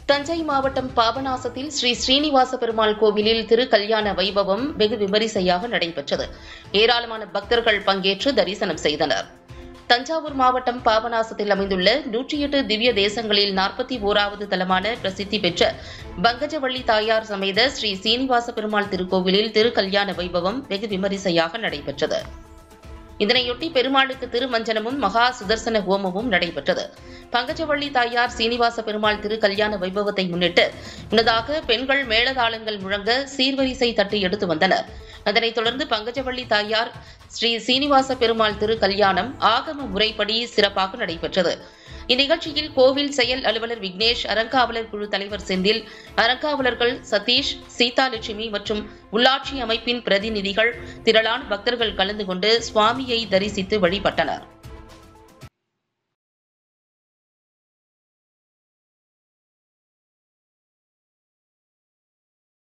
தஞ்சை மாவட்டம் பாபநாசத்தில் ஸ்ரீ ஸ்ரீனிவாச பெருமாள் கோவிலில் திருக்கல்யாண வைபவம் வெகு விமரிசையாக நடைபெற்றது. ஏராளமான பக்தர்கள் பங்கேற்று தரிசனம் செய்தனர். தஞ்சாவூர் மாவட்டம் பாபநாசத்தில் அமைந்துள்ள 108 திவ்ய தேசங்களில் 41வது தலமான பிரசித்தி பெற்ற பங்கஜவள்ளி தாயார் சமேத ஸ்ரீ சீனிவாச பெருமாள் திருக்கோவிலில் திருக்கல்யாண வைபவம் வெகு விமரிசையாக நடைபெற்றது. இதனையொட்டி பெருமாளுக்கு திருமஞ்சனமும் மகா சுதர்சன ஹோமமும் நடைபெற்றது. பங்கஜவள்ளி தாயார் சீனிவாச பெருமாள் திருக்கல்யாண வைபவத்தை முன்னிட்டு முன்னதாக பெண்கள் மேளதாளங்கள் முழங்க சீர்வரிசை தட்டு எடுத்து வந்தனர். அதனைத் தொடர்ந்து பங்கஜவள்ளி தாயார் ஸ்ரீ சீனிவாச பெருமாள் திருக்கல்யாணம் ஆகம முறைப்படி சிறப்பாக நடைபெற்றது. இந்நிகழ்ச்சியில் கோவில் செயல் அலுவலர் விக்னேஷ், அறங்காவலர் குழு தலைவர் செந்தில், அறங்காவலர்கள் சதீஷ், சீதாலட்சுமி மற்றும் உள்ளாட்சி அமைப்பின் பிரதிநிதிகள், திரளான பக்தர்கள் கலந்து கொண்டு சுவாமியை தரிசித்து வழிபட்டனர்.